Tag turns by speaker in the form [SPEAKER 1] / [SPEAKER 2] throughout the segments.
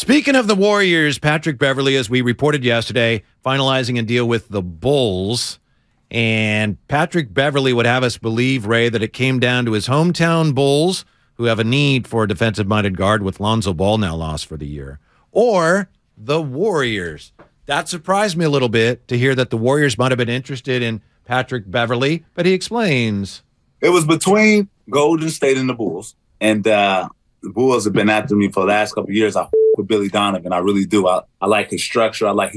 [SPEAKER 1] Speaking of the Warriors, Patrick Beverley, as we reported yesterday, finalizing a deal with the Bulls. And Patrick Beverley would have us believe, Ray, that it came down to his hometown Bulls, who have a need for a defensive-minded guard with Lonzo Ball now lost for the year, or the Warriors. That surprised me a little bit to hear that the Warriors might have been interested in Patrick Beverley, but he explains.
[SPEAKER 2] It was between Golden State and the Bulls, and the Bulls have been after me for the last couple of years. I with Billy Donovan, I really do. I like his structure. I like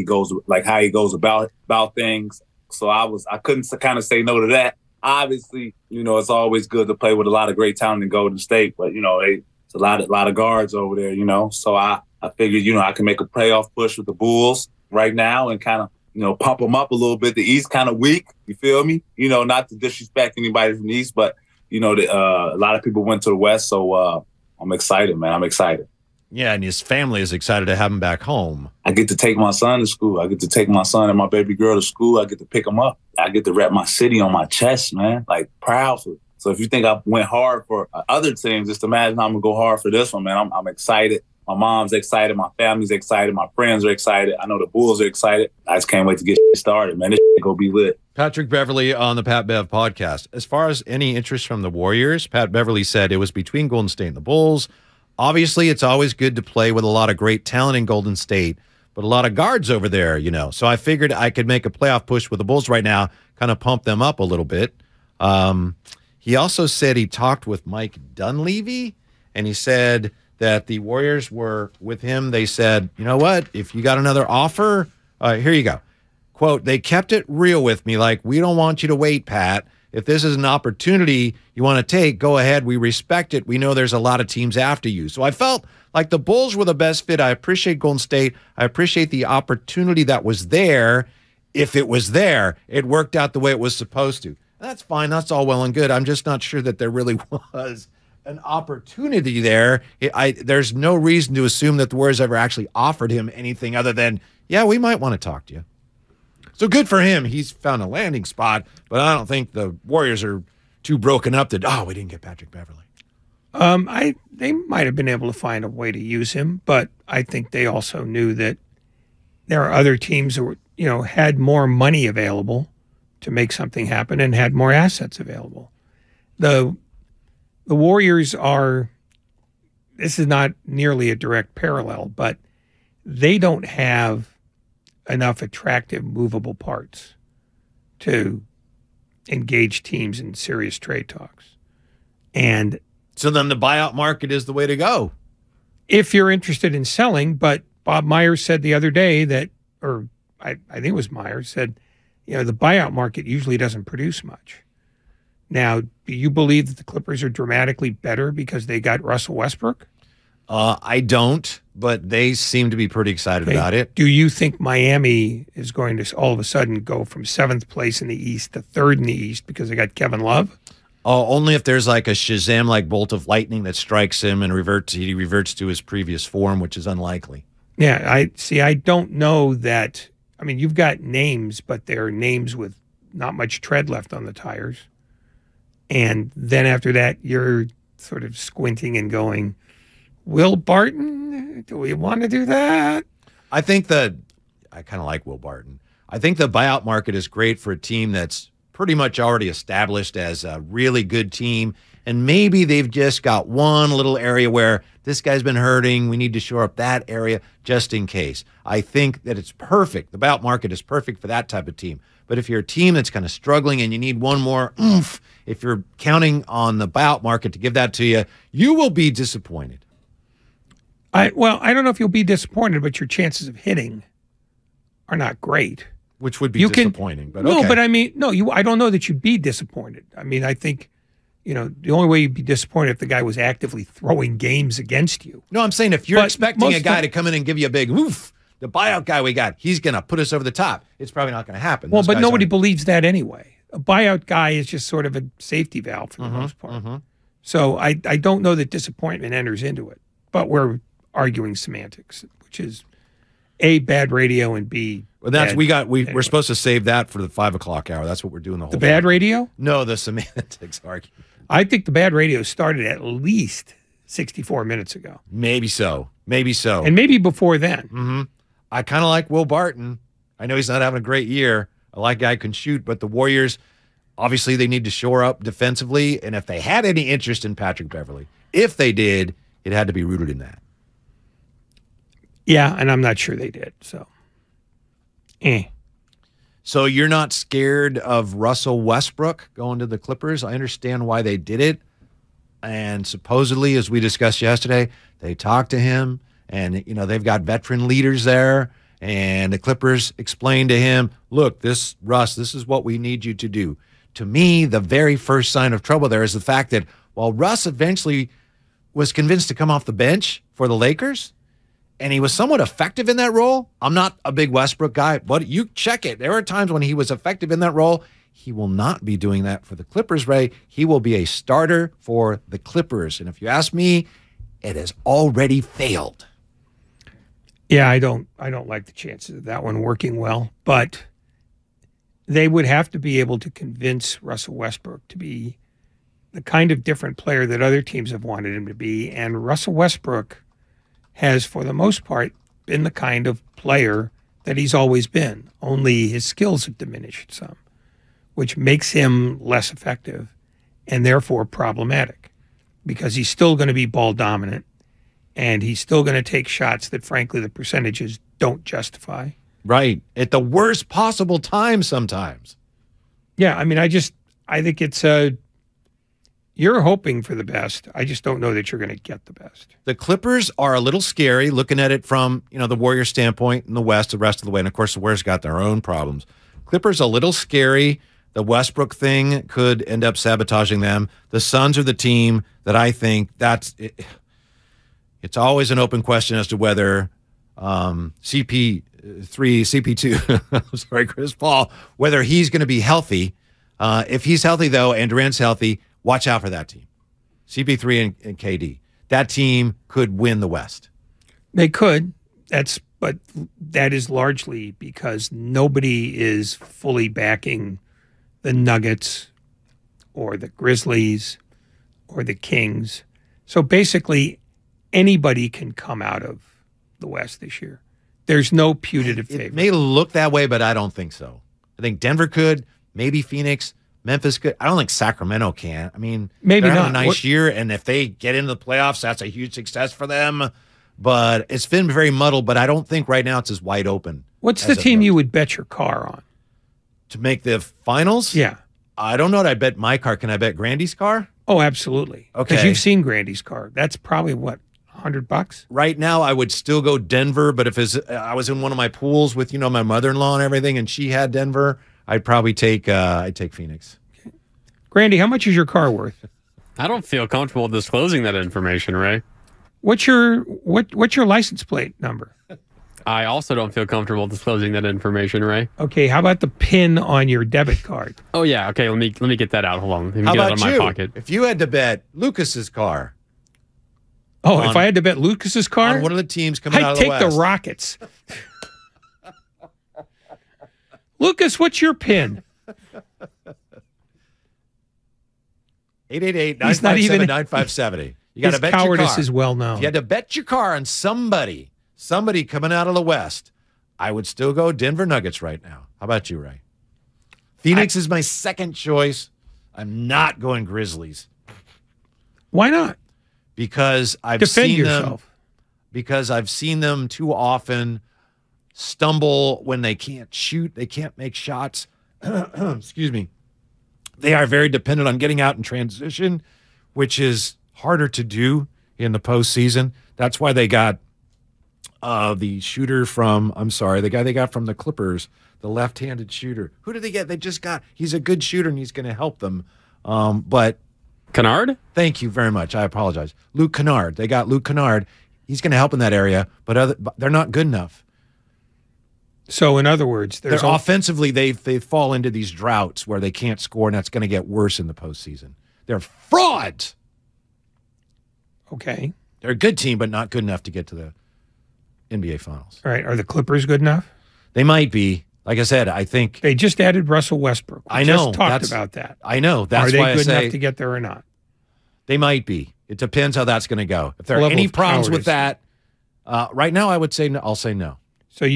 [SPEAKER 2] how he goes about things. So I couldn't kind of say no to that. Obviously, it's always good to play with a lot of great talent in Golden State, but it's a lot of guards over there. So I figured I can make a playoff push with the Bulls right now and kind of pump them up a little bit. The East kind of weak. You feel me? Not to disrespect anybody from the East, but a lot of people went to the West, so I'm excited, man. I'm excited.
[SPEAKER 1] Yeah, and his family is excited to have him back home.
[SPEAKER 2] I get to take my son to school. I get to take my son and my baby girl to school. I get to pick them up. I get to rep my city on my chest, man. Like, proud. So if you think I went hard for other teams, just imagine I'm going to go hard for this one, man. I'm excited. My mom's excited. My family's excited. My friends are excited. I know the Bulls are excited. I just can't wait to get started, man. This going to be lit.
[SPEAKER 1] Patrick Beverley on the Pat Bev podcast. As far as any interest from the Warriors, Pat Beverley said it was between Golden State and the Bulls. Obviously, it's always good to play with a lot of great talent in Golden State, but a lot of guards over there, So I figured I could make a playoff push with the Bulls right now, kind of pump them up a little bit. He also said he talked with Mike Dunleavy, and he said that the Warriors were with him. They said, you know what? If you got another offer, here you go. Quote, they kept it real with me, like, we don't want you to wait, Pat. If this is an opportunity you want to take, go ahead. We respect it. We know there's a lot of teams after you. So I felt like the Bulls were the best fit. I appreciate Golden State. I appreciate the opportunity that was there. If it was there, it worked out the way it was supposed to. That's fine. That's all well and good. I'm just not sure that there really was an opportunity there. There's no reason to assume that the Warriors ever actually offered him anything other than, yeah, we might want to talk to you. So good for him. He's found a landing spot, but I don't think the Warriors are too broken up that, we didn't get Patrick Beverley.
[SPEAKER 3] They might have been able to find a way to use him, but I think they also knew that there are other teams that were, had more money available to make something happen and had more assets available. The Warriors this is not nearly a direct parallel, but they don't have enough attractive movable parts to engage teams in serious trade talks. And
[SPEAKER 1] so then the buyout market is the way to go.
[SPEAKER 3] If you're interested in selling, but Bob Myers said the other day that, or I think it was Myers, said, the buyout market usually doesn't produce much. Now, do you believe that the Clippers are dramatically better because they got Russell Westbrook?
[SPEAKER 1] I don't, but they seem to be pretty excited about it.
[SPEAKER 3] Do you think Miami is going to all of a sudden go from 7th place in the East to 3rd in the East because they got Kevin Love?
[SPEAKER 1] Only if there's like a Shazam-like bolt of lightning that strikes him and he reverts to his previous form, which is unlikely.
[SPEAKER 3] Yeah, I don't know that. I mean, you've got names, but they're names with not much tread left on the tires. And then after that, you're sort of squinting and going, Will Barton? Do we want to do that?
[SPEAKER 1] I think I kind of like Will Barton. I think the buyout market is great for a team that's pretty much already established as a really good team. And maybe they've just got one little area where this guy's been hurting. We need to shore up that area just in case. I think that it's perfect. The buyout market is perfect for that type of team. But if you're a team that's kind of struggling and you need one more oomph, if you're counting on the buyout market to give that to you, you will be disappointed.
[SPEAKER 3] I don't know if you'll be disappointed, but your chances of hitting are not great.
[SPEAKER 1] Which would be disappointing. But okay.
[SPEAKER 3] No, but I mean, I don't know that you'd be disappointed. I mean, I think, the only way you'd be disappointed if the guy was actively throwing games against you.
[SPEAKER 1] No, I'm saying if you're expecting a guy to come in and give you a big oof, the buyout guy we got, he's going to put us over the top. It's probably not going to happen.
[SPEAKER 3] Well, but nobody believes that anyway. A buyout guy is just sort of a safety valve for the most part. Mm-hmm. So I don't know that disappointment enters into it. But we're arguing semantics, which is A, bad radio, and B,
[SPEAKER 1] well, that's we're supposed to save that for the 5 o'clock hour. That's what we're doing the whole
[SPEAKER 3] The bad radio?
[SPEAKER 1] No, the semantics argument.
[SPEAKER 3] I think the bad radio started at least 64 minutes ago.
[SPEAKER 1] Maybe so. Maybe so.
[SPEAKER 3] And maybe before then.
[SPEAKER 1] Mm-hmm. I kind of like Will Barton. I know he's not having a great year. I like a guy who can shoot, but the Warriors, obviously they need to shore up defensively. And if they had any interest in Patrick Beverley, if they did, it had to be rooted in that.
[SPEAKER 3] Yeah, and I'm not sure they did. So,
[SPEAKER 1] So you're not scared of Russell Westbrook going to the Clippers? I understand why they did it. And supposedly, as we discussed yesterday, they talked to him, and they've got veteran leaders there. And the Clippers explained to him, "Look, Russ, this is what we need you to do." To me, the very first sign of trouble there is the fact that while Russ eventually was convinced to come off the bench for the Lakers, and he was somewhat effective in that role. I'm not a big Westbrook guy, but you check it. There are times when he was effective in that role. He will not be doing that for the Clippers, Ray. He will be a starter for the Clippers. And if you ask me, it has already failed.
[SPEAKER 3] Yeah, I don't like the chances of that one working well, but they would have to be able to convince Russell Westbrook to be the kind of different player that other teams have wanted him to be. And Russell Westbrook has, for the most part, been the kind of player that he's always been. Only his skills have diminished some, which makes him less effective and therefore problematic because he's still going to be ball dominant and he's still going to take shots that, frankly, the percentages don't justify.
[SPEAKER 1] Right. At the worst possible time sometimes.
[SPEAKER 3] Yeah, I mean, I think it's you're hoping for the best. I just don't know that you're going to get the best.
[SPEAKER 1] The Clippers are a little scary looking at it from, the Warriors standpoint in the West, the rest of the way. And of course, the Warriors got their own problems. Clippers a little scary. The Westbrook thing could end up sabotaging them. The Suns are the team that I think it's always an open question as to whether CP2, sorry, Chris Paul, whether he's going to be healthy. If he's healthy, though, and Durant's healthy, watch out for that team. CP3 and KD. That team could win the West.
[SPEAKER 3] They could. But that is largely because nobody is fully backing the Nuggets or the Grizzlies or the Kings. So basically, anybody can come out of the West this year. There's no putative favorite.
[SPEAKER 1] It may look that way, but I don't think so. I think Denver could, maybe Phoenix, Memphis could. I don't think Sacramento can. I mean,
[SPEAKER 3] maybe
[SPEAKER 1] they're
[SPEAKER 3] not.
[SPEAKER 1] having a nice year, and if they get into the playoffs, that's a huge success for them. But it's been very muddled, but I don't think right now it's as wide open.
[SPEAKER 3] What's the team you would bet your car on?
[SPEAKER 1] To make the finals?
[SPEAKER 3] Yeah.
[SPEAKER 1] I don't know what I bet my car. Can I bet Grandy's car?
[SPEAKER 3] Oh, absolutely.
[SPEAKER 1] Okay.
[SPEAKER 3] Because you've seen Grandy's car. That's probably, what, $100?
[SPEAKER 1] Right now, I would still go Denver, but if I was in one of my pools with, my mother-in-law and everything, and she had Denver, I'd probably take Phoenix.
[SPEAKER 3] Okay. Grandy, how much is your car worth?
[SPEAKER 4] I don't feel comfortable disclosing that information, Ray.
[SPEAKER 3] What's your license plate number?
[SPEAKER 4] I also don't feel comfortable disclosing that information, Ray.
[SPEAKER 3] Okay, how about the PIN on your debit card?
[SPEAKER 4] Oh yeah, okay. Let me get that out. Hold on. Let me
[SPEAKER 1] How
[SPEAKER 4] get
[SPEAKER 1] about
[SPEAKER 4] it out of my pocket.
[SPEAKER 1] If you had to bet Lucas's car,
[SPEAKER 3] if I had to bet Lucas's car,
[SPEAKER 1] on one of the teams coming out of the West,
[SPEAKER 3] I'd take the Rockets. Lucas, what's your PIN?
[SPEAKER 1] 888-957-9570. You got to bet your car.
[SPEAKER 3] Cowardice is well known.
[SPEAKER 1] If you had to bet your car on somebody coming out of the West, I would still go Denver Nuggets right now. How about you, Ray? Phoenix is my second choice. I'm not going Grizzlies.
[SPEAKER 3] Why not?
[SPEAKER 1] Because I've
[SPEAKER 3] Defend
[SPEAKER 1] seen
[SPEAKER 3] yourself.
[SPEAKER 1] them. Because I've seen them too often stumble when they can't shoot, they can't make shots. Excuse me. They are very dependent on getting out in transition, which is harder to do in the postseason. That's why they got the shooter from, the guy they got from the Clippers, the left-handed shooter. Who did they get? He's a good shooter and he's going to help them. But
[SPEAKER 4] Kennard?
[SPEAKER 1] Thank you very much. I apologize. Luke Kennard. They got Luke Kennard. He's going to help in that area, but they're not good enough.
[SPEAKER 3] So, in other words,
[SPEAKER 1] they're offensively, they fall into these droughts where they can't score, and that's going to get worse in the postseason. They're frauds.
[SPEAKER 3] Okay.
[SPEAKER 1] They're a good team, but not good enough to get to the NBA Finals.
[SPEAKER 3] All right. Are the Clippers good enough?
[SPEAKER 1] They might be. Like I said, I think
[SPEAKER 3] they just added Russell Westbrook.
[SPEAKER 1] I know.
[SPEAKER 3] Just talked about that.
[SPEAKER 1] I know. That's
[SPEAKER 3] why
[SPEAKER 1] I say.
[SPEAKER 3] Are they good enough to get there or not?
[SPEAKER 1] They might be. It depends how that's going to go. If there are any problems with that, Right now, I would say no. I'll say no.
[SPEAKER 3] So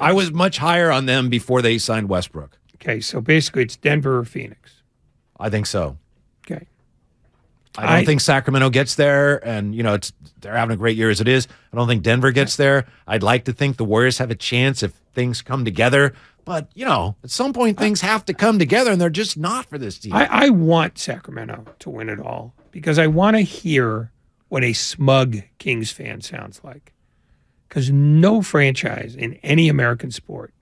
[SPEAKER 1] I was much higher on them before they signed Westbrook.
[SPEAKER 3] Okay, so basically it's Denver or Phoenix.
[SPEAKER 1] I think so.
[SPEAKER 3] Okay.
[SPEAKER 1] I don't think Sacramento gets there, and they're having a great year as it is. I don't think Denver gets there. I'd like to think the Warriors have a chance if things come together, but at some point things have to come together, and they're just not for this team.
[SPEAKER 3] I want Sacramento to win it all because I want to hear what a smug Kings fan sounds like. Because no franchise in any American sport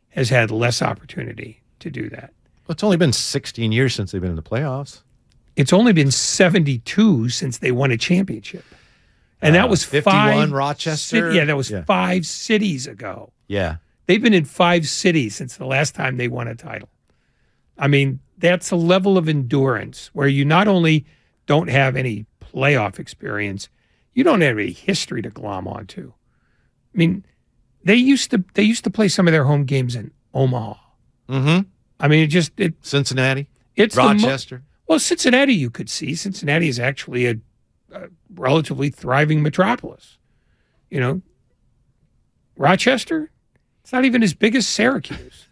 [SPEAKER 3] has had less opportunity to do that.
[SPEAKER 1] Well, it's only been 16 years since they've been in the playoffs.
[SPEAKER 3] It's only been 72 since they won a championship. And that was
[SPEAKER 1] 51 Rochester.
[SPEAKER 3] That was 5 cities ago.
[SPEAKER 1] Yeah.
[SPEAKER 3] They've been in 5 cities since the last time they won a title. I mean, that's a level of endurance where you not only don't have any playoff experience, you don't have any history to glom onto. I mean, they used to play some of their home games in Omaha.
[SPEAKER 1] Mm-hmm.
[SPEAKER 3] I mean,
[SPEAKER 1] Cincinnati,
[SPEAKER 3] it's
[SPEAKER 1] Rochester.
[SPEAKER 3] Well, Cincinnati you could see. Cincinnati is actually a relatively thriving metropolis. Rochester, it's not even as big as Syracuse.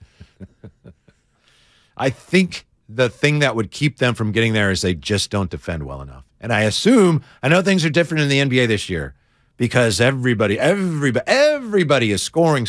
[SPEAKER 1] I think the thing that would keep them from getting there is they just don't defend well enough. And I know things are different in the NBA this year, because everybody is scoring,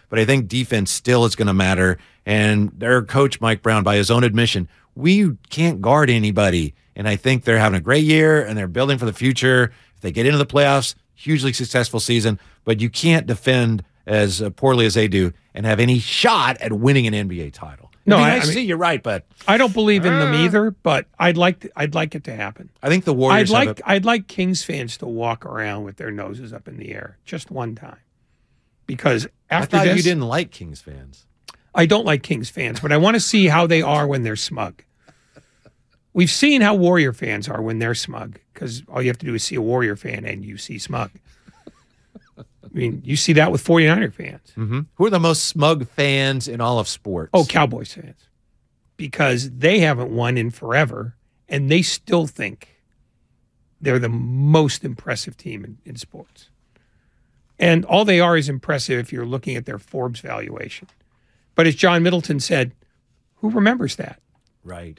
[SPEAKER 1] but I think defense still is going to matter. And their coach, Mike Brown, by his own admission, we can't guard anybody. And I think they're having a great year, and they're building for the future. If they get into the playoffs, hugely successful season, but you can't defend as poorly as they do and have any shot at winning an NBA title.
[SPEAKER 3] No,
[SPEAKER 1] I see you're right, but
[SPEAKER 3] I don't believe in them either. But I'd like it to happen.
[SPEAKER 1] I think the Warriors.
[SPEAKER 3] I'd like Kings fans to walk around with their noses up in the air just one time, because after
[SPEAKER 1] I thought
[SPEAKER 3] this,
[SPEAKER 1] you didn't like Kings fans.
[SPEAKER 3] I don't like Kings fans, but I want to see how they are when they're smug. We've seen how Warrior fans are when they're smug, because all you have to do is see a Warrior fan and you see smug. I mean, you see that with 49er fans.
[SPEAKER 1] Mm-hmm. Who are the most smug fans in all of sports?
[SPEAKER 3] Oh, Cowboys fans. Because they haven't won in forever, and they still think they're the most impressive team in sports. And all they are is impressive if you're looking at their Forbes valuation. But as John Middleton said, who remembers that?
[SPEAKER 1] Right.